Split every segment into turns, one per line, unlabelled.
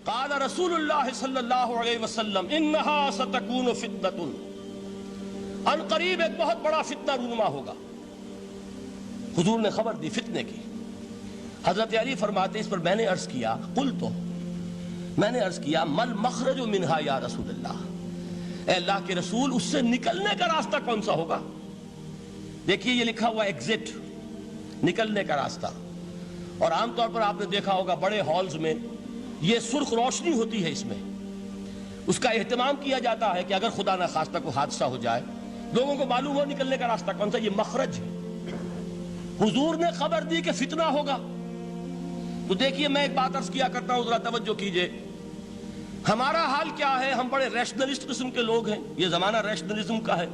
قال رسول اللہ صلی اللہ علیہ وسلم انہا ستکون فتنۃ، ان قریب ایک بہت بڑا فتنہ رونما ہوگا۔ حضور نے خبر دی فتنے کی۔ حضرت علی فرماتے اس پر میں نے عرض کیا، میں نے عرض کیا مل مخرج منہا یا رسول اللہ، اے اللہ کے رسول اس سے نکلنے کا راستہ کون سا ہوگا؟ دیکھیے یہ لکھا ہوا ایگزٹ، نکلنے کا راستہ، اور عام طور پر آپ نے دیکھا ہوگا بڑے ہالز میں یہ سرخ روشنی ہوتی ہے، اس میں اس کا اہتمام کیا جاتا ہے کہ اگر خدا نہ خواستہ کوئی حادثہ ہو جائے لوگوں کو معلوم ہو نکلنے کا راستہ کون سا، یہ مخرج ہے۔ حضور نے خبر دی کہ فتنہ ہوگا۔ تو دیکھیے میں ایک بات عرض کیا کرتا ہوں، ذرا توجہ کیجئے، ہمارا حال کیا ہے؟ ہم بڑے ریشنلسٹ قسم کے لوگ ہیں، یہ زمانہ ریشنلزم کا ہے۔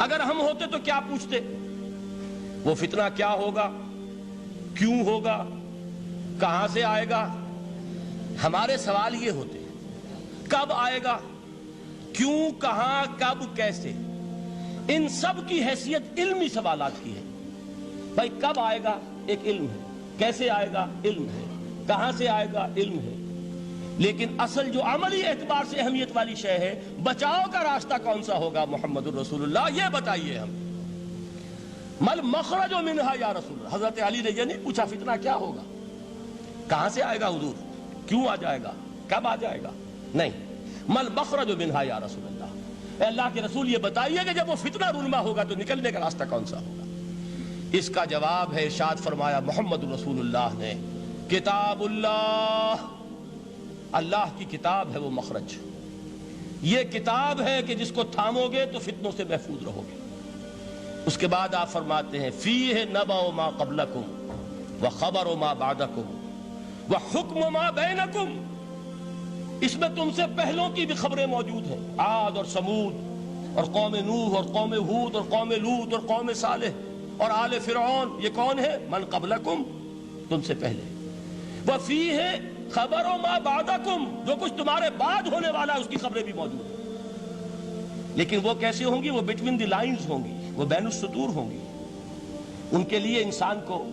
اگر ہم ہوتے تو کیا پوچھتے؟ وہ فتنہ کیا ہوگا، کیوں ہوگا، کہاں سے آئے گا؟ ہمارے سوال یہ ہوتے ہیں، کب آئے گا، کیوں، کہاں، کب، کیسے؟ ان سب کی حیثیت علمی سوالات کی ہے۔ بھائی کب آئے گا ایک علم ہے، کیسے آئے گا علم ہے، کہاں سے آئے گا علم ہے، لیکن اصل جو عملی اعتبار سے اہمیت والی شے ہے، بچاؤ کا راستہ کون سا ہوگا محمد الرسول اللہ، یہ بتائیے ہم۔ مل مخرج منہا یا رسول اللہ، حضرت علی نے یہ نہیں پوچھا فتنہ کیا ہوگا، کہاں سے آئے گا حضور، کیوں آ جائے گا، کب آ جائے گا، نہیں، مل مخرج منہا یا رسول اللہ، اے اللہ کے رسول یہ بتائیے کہ جب وہ فتنہ رونما ہوگا تو نکلنے کا راستہ کون سا ہوگا؟ اس کا جواب ہے، ارشاد فرمایا محمد رسول اللہ نے، کتاب اللہ، اللہ کی کتاب ہے وہ مخرج، یہ کتاب ہے کہ جس کو تھامو گے تو فتنوں سے محفوظ رہو گے۔ اس کے بعد آپ فرماتے ہیں فیہ نبأ ما قبلکم وخبر ما بعدکم وحکم ما بینکم، اس میں تم سے پہلوں کی بھی خبریں موجود ہیں، عاد اور سمود اور قوم نوح اور قوم ہود اور قوم لوط اور قوم صالح اور آل فرعون، یہ کون ہے؟ من قبلکم، تم سے پہلے، وفیہ خبر ما بعدکم، جو کچھ تمہارے بعد ہونے والا ہے اس کی خبریں بھی موجود ہیں، لیکن وہ کیسے ہوں گی؟ وہ بٹوین دی لائنز ہوں گی، وہ بین السطور ہوں گی۔ ان کے لیے انسان کو،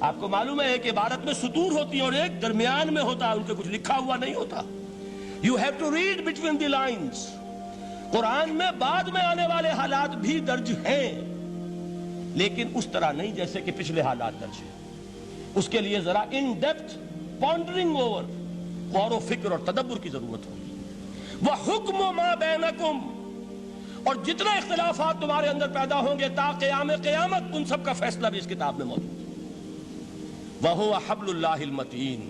آپ کو معلوم ہے کہ عبارت میں سطور ہوتی ہیں اور ایک درمیان میں ہوتا ہے، ان کے کچھ لکھا ہوا نہیں ہوتا۔ You have to read between the lines۔ قرآن میں بعد میں آنے والے حالات بھی درج ہیں، لیکن اس طرح نہیں جیسے کہ پچھلے حالات درج ہیں۔ اس کے لیے ذرا ان ڈیپتھ پونڈرنگ اوور، غور و فکر اور تدبر کی ضرورت ہوگی۔ وَحُکْمُ مَا بَيْنَكُمْ، اور جتنے اختلافات تمہارے اندر پیدا ہوں گے تا قیام قیامت، ان سب کا فیصلہ بھی اس کتاب میں موجود ہے۔ وَهُوَ حَبْلُ اللَّهِ الْمَتِينُ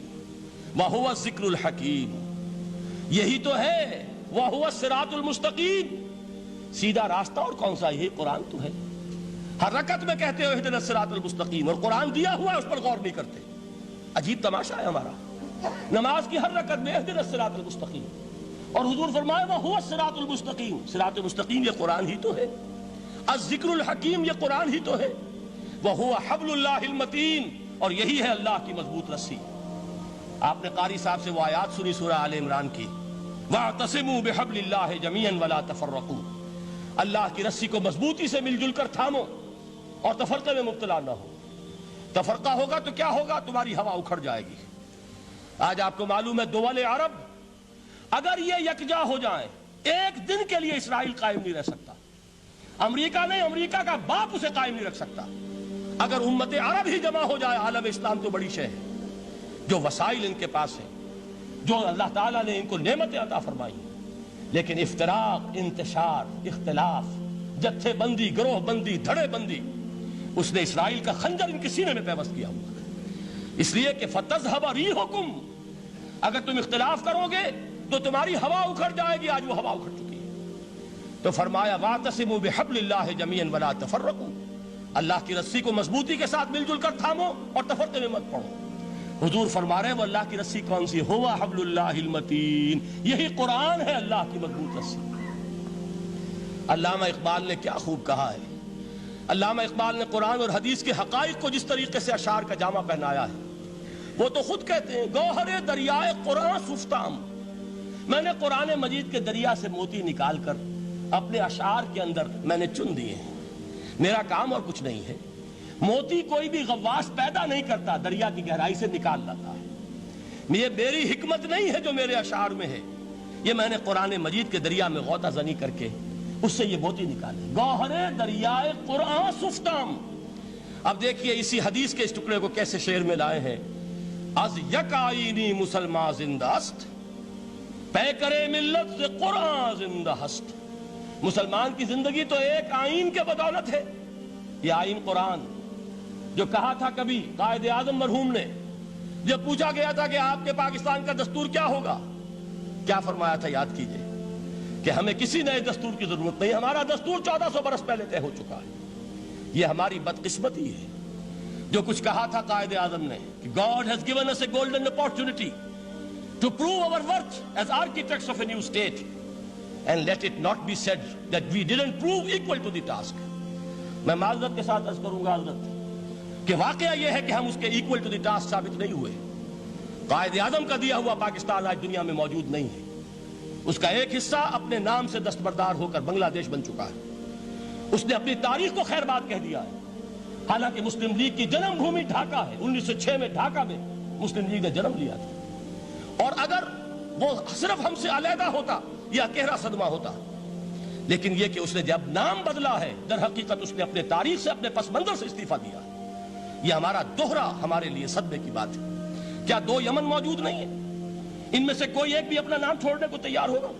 وَهُوَ الذِّكْرُ الْحَكِيمُ، یہی تو ہے وَهُوَ الصِّرَاطُ الْمُسْتَقِيمُ، سیدھا راستہ، اور کون سا؟ یہی قرآن تو ہے۔ ہر رکعت میں کہتے ہو اهْدِنَا الصِّرَاطَ الْمُسْتَقِيمُ، اور قرآن دیا ہوا ہے اس پر غور نہیں کرتے۔ عجیب تماشا ہے ہمارا، نماز کی ہر رکعت میں اهْدِنَا الصِّرَاطَ الْمُسْتَقِيمُ، اور حضور فرمایا وَهُوَ الصِّرَاطُ الْمُسْتَقِيمُ، صراط مستقیم یہ قرآن ہی تو ہے، الذکر الحکیم یہ قرآن ہی تو ہے، وَهُوَ حَبْلُ اللَّهِ الْمَتِينُ، اور یہی ہے اللہ کی مضبوط رسی۔ آپ نے قاری صاحب سے وہ آیات سنی سورہ آل عمران کی، وَاعْتَصِمُوا بِحَبْلِ اللَّهِ جَمِيعًا وَلَا تَفَرَّقُوا، اللہ کی رسی کو مضبوطی سے مل جل کر تھامو اور تفرقے میں مبتلا نہ ہو۔ تفرقہ ہوگا تو کیا ہوگا؟ تمہاری ہوا اکھڑ جائے گی۔ آج آپ کو معلوم ہے دول عرب اگر یہ یکجا ہو جائیں، ایک دن کے لیے اسرائیل قائم نہیں رہ سکتا، امریکہ نہیں، امریکہ کا باپ اسے قائم نہیں رکھ سکتا۔ اگر امت عرب ہی جمع ہو جائے، عالم اسلام تو بڑی شے ہے، جو وسائل ان کے پاس ہیں، جو اللہ تعالیٰ نے ان کو نعمتیں عطا فرمائی ہیں، لیکن افتراق، انتشار، اختلاف، جتھے بندی، گروہ بندی، دھڑے بندی، اس نے اسرائیل کا خنجر ان کے سینے میں پیوست کیا ہوا ہے۔ اس لیے کہ فَتَذْهَبَ رِيحُكُمْ، اگر تم اختلاف کرو گے تو تمہاری ہوا اکھڑ جائے گی، آج وہ ہوا اکھڑ چکی ہے۔ تو فرمایا وَاعْتَصِمُوا بِحَبْلِ اللَّهِ جَمِيعًا وَلَا تَفَرَّقُوا، اللہ کی رسی کو مضبوطی کے ساتھ مل جل کر تھامو اور تفرقے میں مت پڑو۔ حضور فرما رہے ہیں وہ اللہ کی رسی کون سی؟ ہوا حبل اللہ المتین، یہی قرآن ہے اللہ کی مضبوط رسی۔ علامہ اقبال نے کیا خوب کہا ہے، علامہ اقبال نے قرآن اور حدیث کے حقائق کو جس طریقے سے اشعار کا جامع پہنایا ہے، وہ تو خود کہتے ہیں گوہر دریائے قرآن سفتام، میں نے قرآن مجید کے دریا سے موتی نکال کر اپنے اشعار کے اندر میں نے چن دیے ہیں، میرا کام اور کچھ نہیں ہے۔ موتی کوئی بھی غواص پیدا نہیں کرتا، دریا کی گہرائی سے نکال لاتا ہے۔ یہ میری حکمت نہیں ہے جو میرے اشعار میں ہے، یہ میں نے قرآن مجید کے دریا میں غوطہ زنی کر کے اس سے یہ موتی نکالے، گوہر دریائے قرآن سفتام۔ اب دیکھیے اسی حدیث کے اس ٹکڑے کو کیسے شعر میں لائے ہیں۔ از یک آئینی مسلمان زندہ است، پے کرے ملت سے قرآن زندہ ہست۔ مسلمان کی زندگی تو ایک آئین کے بدولت ہے، یہ آئین قرآن، جو کہا تھا کبھی قائد اعظم مرحوم نے جب پوچھا گیا تھا کہ آپ کے پاکستان کا دستور کیا ہوگا، کیا فرمایا تھا یاد کیجئے کہ ہمیں کسی نئے دستور کی ضرورت نہیں، ہمارا دستور 1400 برس پہلے طے ہو چکا ہے۔ یہ ہماری بدقسمتی ہے جو کچھ کہا تھا قائد اعظم نے کہ God has given us a golden opportunity to prove our worth as architects of a new state, and let it not be said that we didn't prove equal to the task۔ میں معذرت کے ساتھ عرض کروں گا حضرت کہ واقعہ یہ ہے کہ ہم اس کے equal to the task ثابت نہیں ہوئے۔ قائد اعظم کا دیا ہوا پاکستان آج دنیا میں موجود نہیں ہے، اس کا ایک حصہ اپنے نام سے دستبردار ہو کر بنگلہ دیش بن چکا ہے، اس نے اپنی تاریخ کو خیر بات کہہ دیا ہے، حالانکہ مسلم لیگ کی جنم بھومی ڈھاکہ ہے۔ 1906 میں ڈھاکہ میں مسلم لیگ نے جنم لیا تھا، اور اگر وہ صرف ہم سے علیحدہ ہوتا یہ گہرا صدمہ ہوتا، لیکن یہ کہ اس نے جب نام بدلا ہے در حقیقت اس نے اپنے تاریخ سے، اپنے پس منظر سے استعفیٰ دیا ہے۔ یہ ہمارا دوہرا ہمارے لیے صدمے کی بات ہے۔ کیا 2 یمن موجود نہیں ہے؟ ان میں سے کوئی ایک بھی اپنا نام چھوڑنے کو تیار ہوگا؟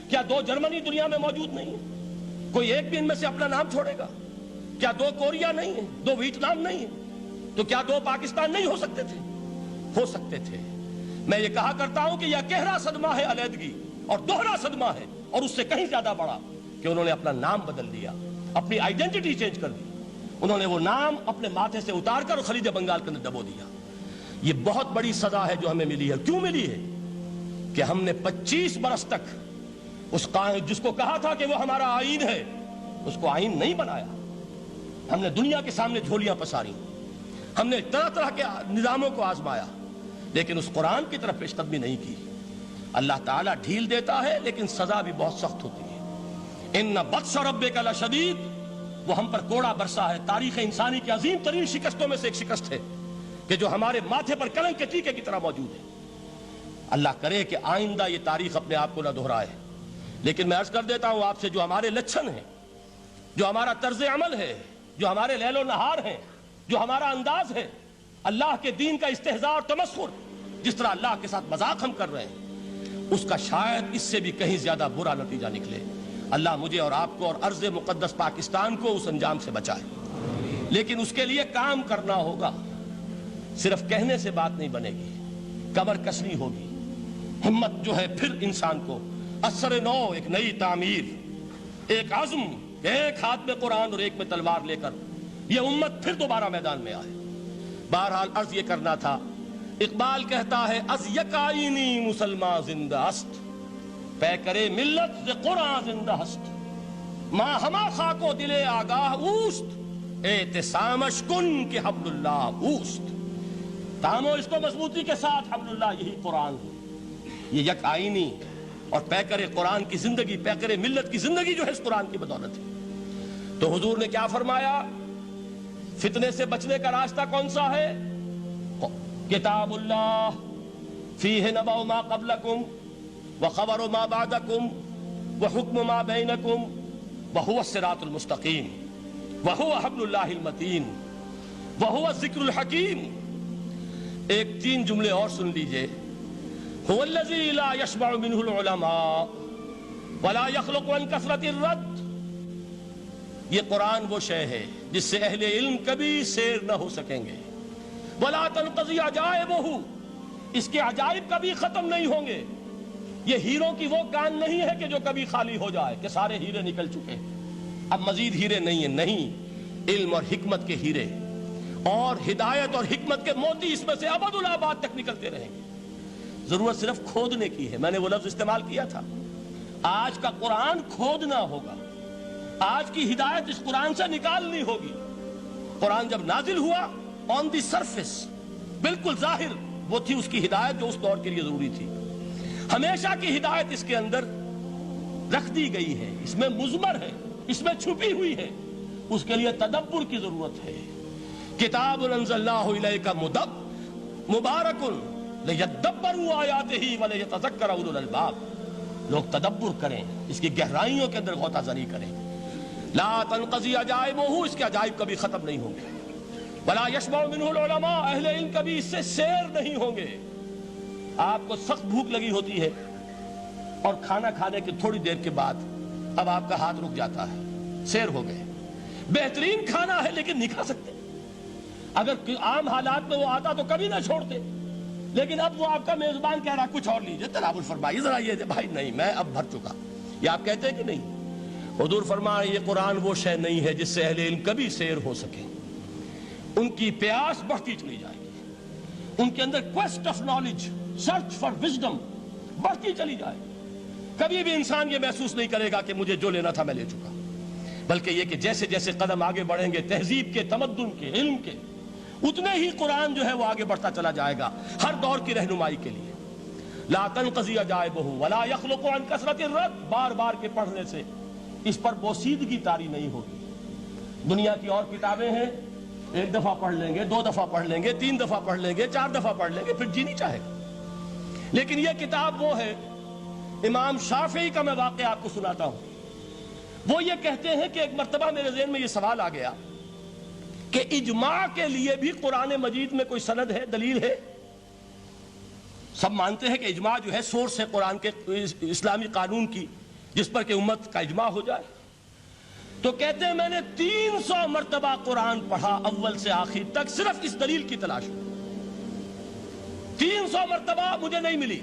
کیا 2 جرمنی دنیا میں موجود نہیں ہے؟ کوئی ایک بھی ان میں سے اپنا نام چھوڑے گا؟ کیا 2 کوریا نہیں ہے؟ 2 ویتنام نہیں ہے؟ تو کیا 2 پاکستان نہیں ہو سکتے تھے؟ ہو سکتے تھے۔ میں یہ کہا کرتا ہوں کہ یہ گہرا صدمہ ہے علیحدگی، اور دوہرا صدمہ ہے، اور اس سے کہیں زیادہ بڑا کہ انہوں نے اپنا نام بدل دیا، اپنی آئیڈینٹی چینج کر دی، انہوں نے وہ نام اپنے ماتھے سے اتار کر خلیج بنگال کے اندر دبو دیا۔ یہ بہت بڑی سزا ہے جو ہمیں ملی ہے۔ کیوں ملی ہے؟ کہ ہم نے 25 برس تک اس قائد جس کو کہا تھا کہ وہ ہمارا آئین ہے، اس کو آئین نہیں بنایا۔ ہم نے دنیا کے سامنے جھولیاں پساری، ہم نے طرح طرح کے نظاموں کو آزمایا، لیکن اس قرآن کی طرف پیش قدمی نہیں کی۔ اللہ تعالیٰ ڈھیل دیتا ہے لیکن سزا بھی بہت سخت ہوتی ہے۔ ان بطش ربک لشدید، وہ ہم پر کوڑا برسا ہے۔ تاریخ انسانی کی عظیم ترین شکستوں میں سے ایک شکست ہے کہ جو ہمارے ماتھے پر کلنک کے ٹیکے کی طرح موجود ہے۔ اللہ کرے کہ آئندہ یہ تاریخ اپنے آپ کو نہ دہرائے، لیکن میں عرض کر دیتا ہوں آپ سے، جو ہمارے لچھن ہیں، جو ہمارا طرز عمل ہے، جو ہمارے لیل و نہار ہیں، جو ہمارا انداز ہے، اللہ کے دین کا استہزاء اور تمسخر، جس طرح اللہ کے ساتھ مذاق ہم کر رہے ہیں، اس کا شاید اس سے بھی کہیں زیادہ برا نتیجہ نکلے۔ اللہ مجھے اور آپ کو اور ارض مقدس پاکستان کو اس انجام سے بچائے، لیکن اس کے لیے کام کرنا ہوگا۔ صرف کہنے سے بات نہیں بنے گی، کمر کسنی ہوگی، ہمت جو ہے پھر انسان کو اثر نو، ایک نئی تعمیر، ایک عزم، ایک ہاتھ میں قرآن اور ایک میں تلوار لے کر یہ امت پھر دوبارہ میدان میں آئے۔ بہرحال عرض یہ کرنا تھا، اقبال کہتا ہے از یک آئینی مسلمان زندہ است، پے کرے ملت سے قرآن زندہ ہست، ماں ہما خاک و دل آگاہ اوست، اعتصامش کن کہ حبل اللہ اوست۔ تامو اس کو مضبوطی کے ساتھ، حبل اللہ یہی قرآن ہے۔ یہ یک آئینی اور پیکر قرآن کی زندگی، پیکر ملت کی زندگی جو ہے اس قرآن کی بدولت ہے۔ تو حضور نے کیا فرمایا؟ فتنے سے بچنے کا راستہ کون سا ہے؟ کتاب اللہ فیہ نبأ ما قبلکم وخبر ما بعدکم وحکم ما بینکم وہو الصراط المستقیم وہو حبل اللہ المتین وہو الذکر الحکیم۔ ایک 3 جملے اور سن لیجئے۔ هو الذی لا یشبع منہ العلماء ولا یخلق عن کثرت الرد۔ یہ قرآن وہ شے ہے جس سے اہل علم کبھی سیر نہ ہو سکیں گے۔ ولا تنقضی عجائبہ، اس کے عجائب کبھی ختم نہیں ہوں گے۔ یہ ہیروں کی وہ کان نہیں ہے کہ جو کبھی خالی ہو جائے کہ سارے ہیرے نکل چکے، اب مزید ہیرے نہیں ہیں، نہیں، علم اور حکمت کے ہیرے اور ہدایت اور حکمت کے موتی اس میں سے ابد الآباد تک نکلتے رہیں گے۔ ضرورت صرف کھودنے کی ہے۔ میں نے وہ لفظ استعمال کیا تھا، آج کا قرآن کھودنا ہوگا، آج کی ہدایت اس قرآن سے نکالنی ہوگی۔ قرآن جب نازل ہوا آن دی سرفیس، بالکل ظاہر وہ تھی اس کی ہدایت جو اس دور کے لیے ضروری تھی۔ ہمیشہ کی ہدایت اس کے اندر رکھ دی گئی ہے، اس میں مضمر ہے، اس میں چھپی ہوئی ہے، اس کے لیے تدبر کی ضرورت ہے۔ کتاب انزلناہ الیک مبارک لِيَدَّبَّرُوا آیَاتِهِ وَلِيَتَذَكَّرَ أُولُو الْأَلْبَابِ، لوگ تدبر کریں، اس کی گہرائیوں کے اندر غوطہ زنی کریں۔ لا تنقضی عجائبہ، اس کے عجائب کبھی ختم نہیں ہوں گے۔ ولا یشبع منہ العلماء، اہل علم کبھی اس سے سیر نہیں ہوں گے۔ آپ کو سخت بھوک لگی ہوتی ہے اور کھانا کھانے کے تھوڑی دیر کے بعد اب آپ کا ہاتھ رک جاتا ہے، سیر ہو گئے، بہترین کھانا ہے لیکن نہیں کھا سکتے۔ اگر عام حالات میں وہ آتا تو کبھی نہ چھوڑتے، لیکن اب وہ آپ کا میزبان کہہ رہا کچھ اور لیجئے، تناول فرمائیے ذرا یہ بھائی نہیں میں اب بھر چکا، یہ آپ کہتے ہیں کہ نہیں؟ حضور فرمایا یہ قرآن وہ شے نہیں ہے جس سے اہل علم کبھی سیر ہو سکے، ان کی پیاس بڑھتی چلی جائے گی، ان کے اندر quest of knowledge, search for wisdom بڑھتی چلی جائے گی۔ کبھی بھی انسان یہ محسوس نہیں کرے گا کہ مجھے جو لینا تھا میں لے چکا، بلکہ یہ کہ جیسے جیسے قدم آگے بڑھیں گے تہذیب کے، تمدن کے، علم کے، اتنے ہی قرآن جو ہے وہ آگے بڑھتا چلا جائے گا ہر دور کی رہنمائی کے لیے۔ لا تنقضی عجائبہ ولا یخلق عن کثرت الرد، بار بار کے پڑھنے سے اس پر بوسیدگی طاری نہیں ہوگی۔ دنیا کی اور کتابیں ہیں، ایک دفعہ پڑھ لیں گے، دو دفعہ پڑھ لیں گے، تین دفعہ پڑھ لیں گے، چار دفعہ پڑھ لیں گے، پھر جی نہیں چاہے گا۔ لیکن یہ کتاب وہ ہے، امام شافعی کا میں واقعہ آپ کو سناتا ہوں۔ وہ یہ کہتے ہیں کہ ایک مرتبہ میرے ذہن میں یہ سوال آ گیا کہ اجماع کے لیے بھی قرآن مجید میں کوئی سند ہے، دلیل ہے؟ سب مانتے ہیں کہ اجماع جو ہے سورس ہے قرآن کے اسلامی قانون کی، جس پر کہ امت کا اجماع ہو جائے۔ تو کہتے ہیں میں نے 300 مرتبہ قرآن پڑھا اول سے آخر تک، صرف اس دلیل کی تلاش میں۔ 300 مرتبہ مجھے نہیں ملی،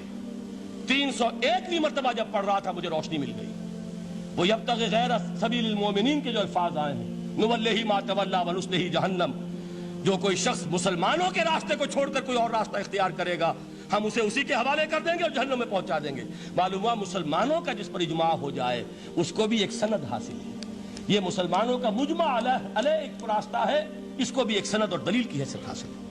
301ویں مرتبہ جب پڑھ رہا تھا مجھے روشنی مل گئی۔ وہ یبتغی غیر سبیل المومنین کے جو الفاظ آئے ہیں، نولیہ ما تولی ونصلہ جہنم، جو کوئی شخص مسلمانوں کے راستے کو چھوڑ کر کوئی اور راستہ اختیار کرے گا ہم اسے اسی کے حوالے کر دیں گے اور جہنم میں پہنچا دیں گے۔ معلوم ہوا مسلمانوں کا جس پر اجماع ہو جائے اس کو بھی ایک سند حاصل ہے۔ یہ مسلمانوں کا مجمع علیہ ایک راستہ ہے، اس کو بھی ایک سند اور دلیل کی حیثیت حاصل ہے۔